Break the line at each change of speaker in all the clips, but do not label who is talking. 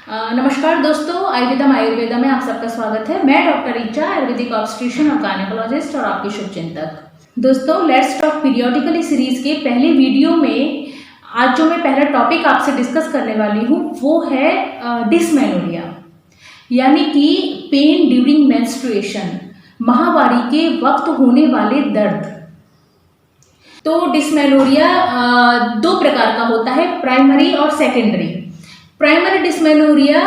नमस्कार दोस्तों, आयुर्वेदा में आप सबका स्वागत है। मैं डॉक्टर रीचा, आयुर्वेदिक ऑब्स्ट्रिशियन और गायनेकोलॉजिस्ट और आपकी शुभचिंतक। दोस्तों, लेट्स टॉक पीरियोडिकली सीरीज के पहले वीडियो में आज जो मैं पहला टॉपिक आपसे डिस्कस करने वाली हूँ वो है डिस्मेनोरिया, यानी कि पेन ड्यूरिंग मेंस्ट्रुएशन, माहवारी के वक्त होने वाले दर्द। तो डिस्मेनोरिया दो प्रकार का होता है, प्राइमरी और secondary. Primary dysmenorrhoea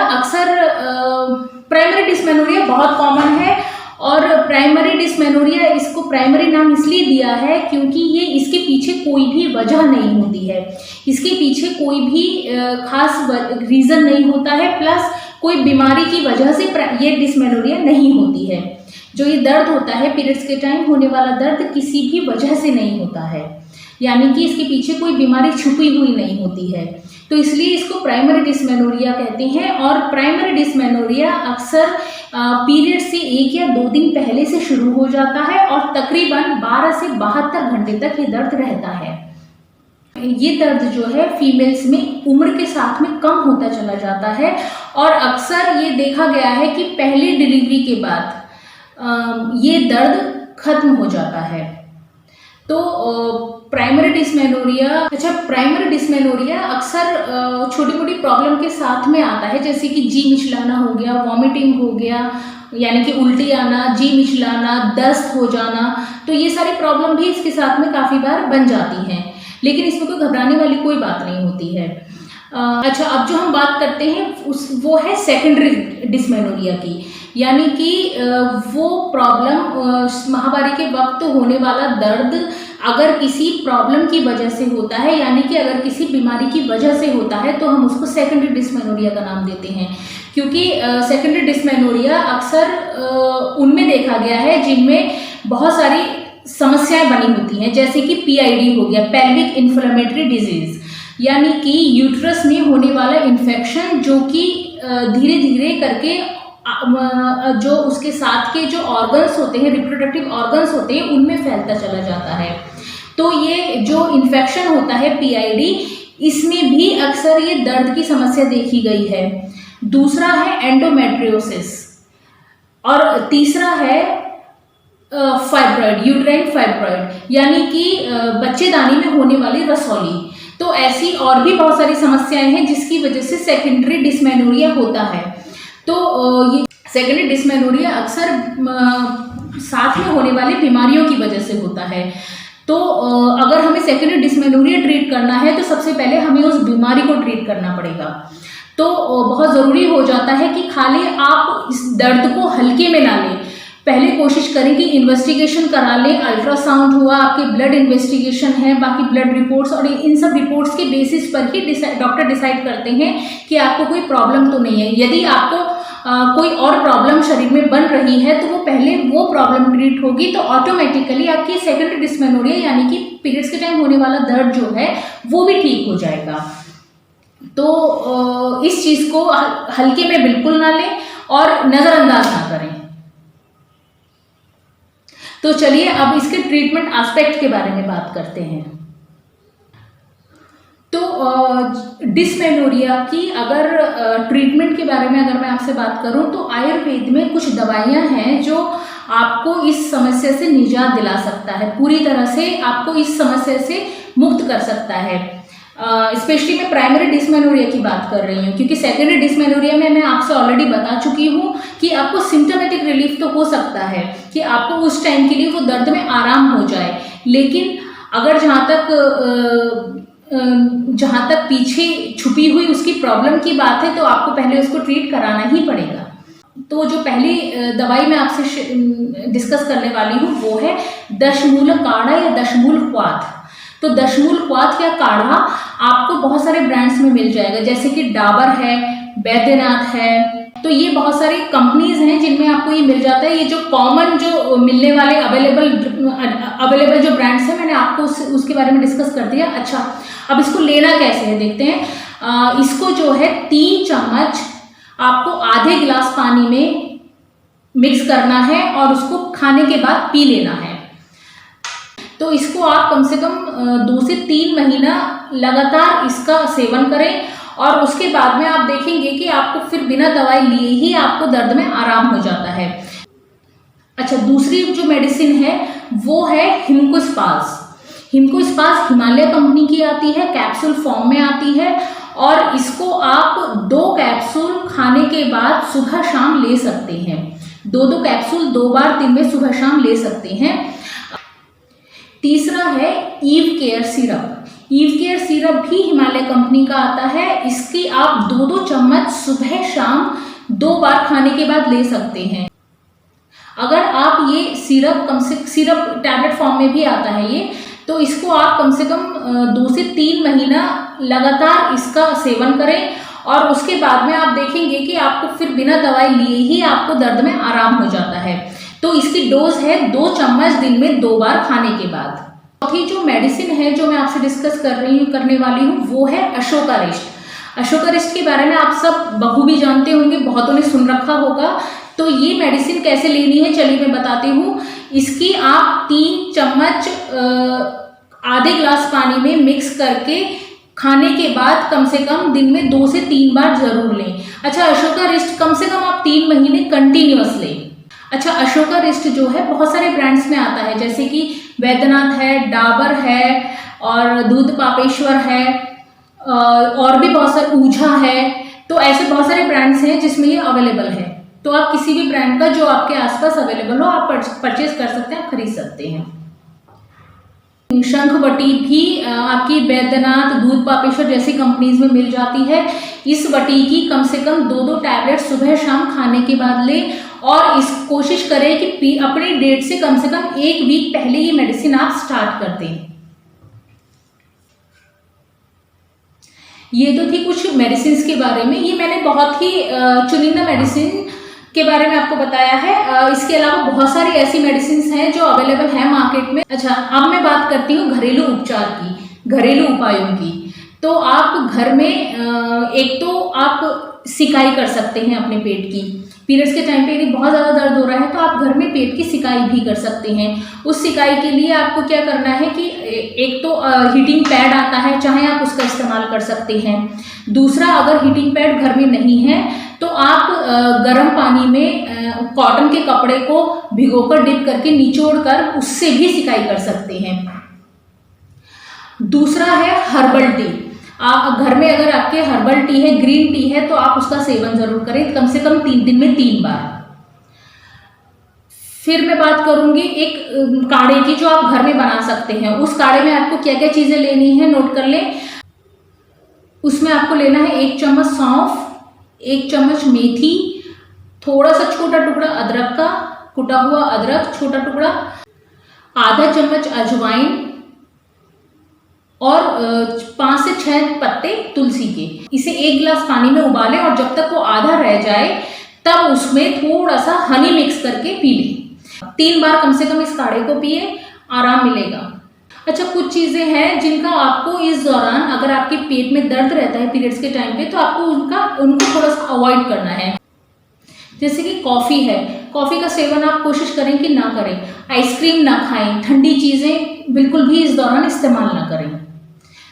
primary dysmenorrhoea बहुत कॉमन है और प्राइमरी डिस्मेनोरिया, इसको प्राइमरी नाम इसलिए दिया है क्योंकि ये इसके पीछे कोई भी वजह नहीं होती है, इसके पीछे कोई भी खास रीज़न नहीं होता है, प्लस कोई बीमारी की वजह से ये डिस्मेनोरिया नहीं होती है। जो ये दर्द होता है पीरियड्स के टाइम होने वाला दर्द किसी भी वजह से नहीं होता है, यानी कि इसके पीछे कोई बीमारी छुपी हुई नहीं होती है, तो इसलिए इसको प्राइमरी डिस्मेनोरिया कहते हैं। और प्राइमरी डिस्मेनोरिया अक्सर पीरियड से 1 या 2 दिन पहले से शुरू हो जाता है और तकरीबन 12 से 72 घंटे तक ये दर्द रहता है। ये दर्द जो है फीमेल्स में उम्र के साथ में कम होता चला जाता है और अक्सर ये देखा गया है कि पहली डिलीवरी के बाद ये दर्द खत्म हो जाता है। तो प्राइमरी डिस्मेनोरिया अक्सर छोटी मोटी प्रॉब्लम के साथ में आता है, जैसे कि जी मिचलाना हो गया, वॉमिटिंग हो गया, यानी कि उल्टी आना, जी मिचलाना, दस्त हो जाना, तो ये सारी प्रॉब्लम भी इसके साथ में काफ़ी बार बन जाती हैं, लेकिन इसमें कोई घबराने वाली कोई बात नहीं होती है। अच्छा, अब जो हम बात करते हैं वो है सेकेंडरी डिस्मेनोरिया की, यानी कि वो प्रॉब्लम माहवारी के वक्त होने वाला दर्द अगर किसी प्रॉब्लम की वजह से होता है, यानी कि अगर किसी बीमारी की वजह से होता है, तो हम उसको सेकेंडरी डिस्मेनोरिया का नाम देते हैं। क्योंकि सेकेंडरी डिस्मेनोरिया अक्सर उनमें देखा गया है जिनमें बहुत सारी समस्याएं बनी होती हैं, जैसे कि PID हो गया, पेल्विक इन्फ्लेमेटरी डिजीज, यानी कि यूट्रस में होने वाला इन्फेक्शन जो कि धीरे धीरे करके जो उसके साथ के जो ऑर्गन्स होते हैं, रिप्रोडक्टिव ऑर्गन्स होते हैं, उनमें फैलता चला जाता है। तो ये जो इन्फेक्शन होता है PID, इसमें भी अक्सर ये दर्द की समस्या देखी गई है। दूसरा है एंडोमेट्रियोसिस और तीसरा है फाइब्रॉइड, यूट्राइन फाइब्रॉइड, यानी कि बच्चेदानी में होने वाली रसौली। तो ऐसी और भी बहुत सारी समस्याएं हैं जिसकी वजह से सेकेंडरी डिस्मेनोरिया होता है। तो ये सेकेंडरी डिस्मेनोरिया अक्सर साथ में होने वाली बीमारियों की वजह से होता है। तो अगर हमें सेकेंडरी डिस्मेनोरिया ट्रीट करना है तो सबसे पहले हमें उस बीमारी को ट्रीट करना पड़ेगा। तो बहुत ज़रूरी हो जाता है कि खाली आप इस दर्द को हल्के में ना लें, पहले कोशिश करें कि इन्वेस्टिगेशन करा लें। अल्ट्रासाउंड हुआ, आपके ब्लड इन्वेस्टिगेशन है, बाकी ब्लड रिपोर्ट्स, और इन सब रिपोर्ट्स के बेसिस पर ही डॉक्टर डिसाइड करते हैं कि आपको कोई प्रॉब्लम तो नहीं है। यदि आपको कोई और प्रॉब्लम शरीर में बन रही है तो वो पहले वो प्रॉब्लम ट्रीट होगी, तो ऑटोमेटिकली आपकी सेकेंडरी डिस्मेनोरिया यानी कि पीरियड्स के टाइम होने वाला दर्द जो है वो भी ठीक हो जाएगा। तो इस चीज़ को हल्के में बिल्कुल ना लें और नज़रअंदाज ना करें। तो चलिए अब इसके ट्रीटमेंट एस्पेक्ट के बारे में बात करते हैं। तो डिस्मेनोरिया की अगर ट्रीटमेंट के बारे में अगर मैं आपसे बात करूं तो आयुर्वेद में कुछ दवाइयां हैं जो आपको इस समस्या से निजात दिला सकता है, पूरी तरह से आपको इस समस्या से मुक्त कर सकता है। स्पेशली मैं प्राइमरी डिस्मेनोरिया की बात कर रही हूँ, क्योंकि सेकेंडरी डिस्मेनोरिया में मैं आपसे ऑलरेडी बता चुकी हूँ कि आपको सिम्टोमेटिक रिलीफ तो हो सकता है कि आपको उस टाइम के लिए वो दर्द में आराम हो जाए, लेकिन अगर जहाँ तक पीछे छुपी हुई उसकी प्रॉब्लम की बात है तो आपको पहले उसको ट्रीट कराना ही पड़ेगा। तो जो पहली दवाई मैं आपसे डिस्कस करने वाली हूँ वो है दशमूल काढ़ा या दशमूल क्वाथ। तो दशमूल क्वाथ या काढ़ा आपको बहुत सारे ब्रांड्स में मिल जाएगा, जैसे कि डाबर है, बैद्यनाथ है, तो ये बहुत सारी कंपनीज हैं जिनमें आपको ये मिल जाता है। ये जो कॉमन जो मिलने वाले अवेलेबल जो ब्रांड्स हैं, मैंने आपको उसके बारे में डिस्कस कर दिया। अच्छा, अब इसको लेना कैसे है देखते हैं। इसको जो है 3 चम्मच आपको आधे गिलास पानी में मिक्स करना है और उसको खाने के बाद पी लेना है। तो इसको आप कम से कम 2 से 3 महीना लगातार इसका सेवन करें और उसके बाद में आप देखेंगे कि आपको फिर बिना दवाई लिए ही आपको दर्द में आराम हो जाता है। अच्छा, दूसरी जो मेडिसिन है वो है हिमकोस्पास। हिमकोस्पास हिमालय कंपनी की आती है, कैप्सूल फॉर्म में आती है और इसको आप 2 कैप्सूल खाने के बाद सुबह शाम ले सकते हैं। 2 कैप्सूल 2 बार दिन में सुबह शाम ले सकते हैं। तीसरा है Evecare syrup. Evecare syrup भी हिमालय कंपनी का आता है। इसकी आप 2 चम्मच सुबह शाम 2 बार खाने के बाद ले सकते हैं। अगर आप ये सिरप टैबलेट फॉर्म में भी आता है ये, तो इसको आप कम से कम 2 से 3 महीना लगातार इसका सेवन करें और उसके बाद में आप देखेंगे कि आपको फिर बिना दवाई लिए ही आपको दर्द में आराम हो जाता है। तो इसकी डोज है 2 चम्मच दिन में 2 बार खाने के बाद। चौथी जो मेडिसिन है जो मैं आपसे डिस्कस करने वाली हूँ वो है अशोकारिष्ट। अशोकारिष्ट के बारे में आप सब बखूबी जानते होंगे, बहुतों ने सुन रखा होगा। तो ये मेडिसिन कैसे लेनी है चलिए मैं बताती हूँ। इसकी आप 3 चम्मच आधे ग्लास पानी में मिक्स करके खाने के बाद कम से कम दिन में 2 से 3 बार जरूर लें। अच्छा, अशोकारिष्ट कम से कम आप 3 महीने कंटिन्यूअस लें। अच्छा, अशोकारिष्ट जो है बहुत सारे ब्रांड्स में आता है, जैसे कि वैद्यनाथ है, डाबर है और दूध पापेश्वर है और भी बहुत सारे ऊझा है। तो ऐसे बहुत सारे ब्रांड्स हैं जिसमें ये अवेलेबल है। तो आप किसी भी ब्रांड का जो आपके आसपास अवेलेबल हो आप परचेज कर सकते हैं, आप खरीद सकते हैं। शंखवटी भी आपकी वैद्यनाथ, दूध पापेश्वर जैसी कंपनीज में मिल जाती है। इस वटी की कम से कम 2 टैबलेट सुबह शाम खाने के बाद लें और इस कोशिश करें कि अपनी डेट से कम 1 वीक पहले ये मेडिसिन आप स्टार्ट कर दें। ये तो थी कुछ मेडिसिन के बारे में। ये मैंने बहुत ही चुनिंदा मेडिसिन के बारे में आपको बताया है। इसके अलावा बहुत सारी ऐसी मेडिसिन हैं जो अवेलेबल है मार्केट में। अच्छा, अब मैं बात करती हूँ घरेलू उपचार की, घरेलू उपायों की। तो आप घर में एक तो आप सिकाई कर सकते हैं अपने पेट की। पीरियड्स के टाइम पे यदि बहुत ज़्यादा दर्द हो रहा है तो आप घर में पेट की सिकाई भी कर सकते हैं। उस सिकाई के लिए आपको क्या करना है कि एक तो हीटिंग पैड आता है, चाहे आप उसका इस्तेमाल कर सकते हैं। दूसरा, अगर हीटिंग पैड घर में नहीं है तो आप गर्म पानी में कॉटन के कपड़े को भिगोकर डिप करके निचोड़ कर उससे भी सिकाई कर सकते हैं। दूसरा है हर्बल टी। आप घर में अगर आपके हर्बल टी है, ग्रीन टी है, तो आप उसका सेवन जरूर करें कम से कम 3 दिन में 3 बार। फिर मैं बात करूंगी एक काढ़े की जो आप घर में बना सकते हैं। उस काढ़े में आपको क्या क्या चीजें लेनी है नोट कर लें। उसमें आपको लेना है 1 चम्मच सौंफ, 1 चम्मच मेथी, थोड़ा सा छोटा टुकड़ा अदरक का, कुटा हुआ अदरक छोटा टुकड़ा, आधा चम्मच अजवाइन और 5 से 6 पत्ते तुलसी के। इसे 1 गिलास पानी में उबालें और जब तक वो आधा रह जाए तब उसमें थोड़ा सा हनी मिक्स करके पी लें। 3 बार कम से कम इस काढ़े को पिए, आराम मिलेगा। अच्छा, कुछ चीज़ें हैं जिनका आपको इस दौरान, अगर आपके पेट में दर्द रहता है पीरियड्स के टाइम पे, तो आपको उनको थोड़ा सा अवॉइड करना है। जैसे कि कॉफ़ी है, कॉफ़ी का सेवन आप कोशिश करें कि ना करें। आइसक्रीम ना खाएं, ठंडी चीज़ें बिल्कुल भी इस दौरान इस्तेमाल ना करें।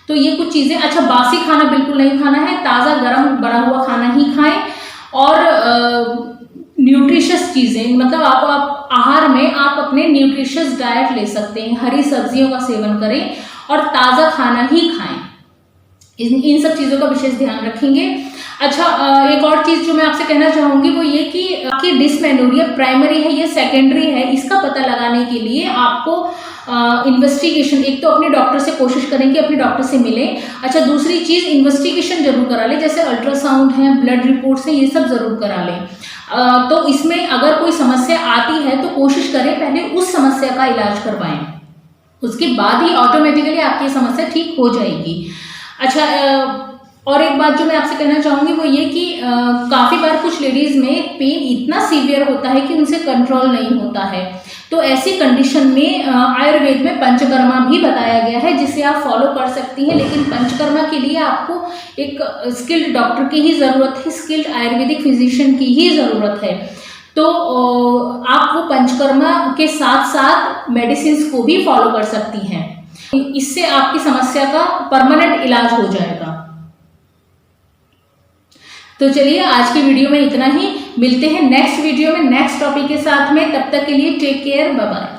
तो ये कुछ चीज़ें। अच्छा, बासी खाना बिल्कुल नहीं खाना है, ताज़ा गर्म बना हुआ खाना ही खाएं और न्यूट्रिशियस चीज़ें, मतलब आप आहार में आप अपने न्यूट्रिशियस डाइट ले सकते हैं। हरी सब्जियों का सेवन करें और ताज़ा खाना ही खाएं। इन सब चीज़ों का विशेष ध्यान रखेंगे। अच्छा, एक और चीज़ जो मैं आपसे कहना चाहूँगी वो ये कि आपकी डिस्मेनोरिया प्राइमरी है या सेकेंडरी है, इसका पता लगाने के लिए आपको इन्वेस्टिगेशन, एक तो अपने डॉक्टर से कोशिश करें कि अपने डॉक्टर से मिलें। अच्छा, दूसरी चीज़ इन्वेस्टिगेशन जरूर करा लें, जैसे अल्ट्रासाउंड है, ब्लड रिपोर्ट्स हैं, ये सब जरूर करा लें। तो इसमें अगर कोई समस्या आती है तो कोशिश करें पहले उस समस्या का इलाज करवाएं, उसके बाद ही ऑटोमेटिकली आपकी समस्या ठीक हो जाएगी। अच्छा, और एक बात जो मैं आपसे कहना चाहूँगी वो ये कि काफ़ी बार कुछ लेडीज़ में पेन इतना सीवियर होता है कि उनसे कंट्रोल नहीं होता है। तो ऐसी कंडीशन में आयुर्वेद में पंचकर्मा भी बताया गया है जिसे आप फॉलो कर सकती हैं। लेकिन पंचकर्मा के लिए आपको एक स्किल्ड डॉक्टर की ही ज़रूरत है, स्किल्ड आयुर्वेदिक फिजिशियन की ही ज़रूरत है। तो आप वो पंचकर्मा के साथ साथ मेडिसिन को भी फॉलो कर सकती हैं। इससे आपकी समस्या का परमानेंट इलाज हो जाएगा। तो चलिए आज की वीडियो में इतना ही, मिलते हैं नेक्स्ट वीडियो में नेक्स्ट टॉपिक के साथ में। तब तक के लिए टेक केयर, बाय बाय।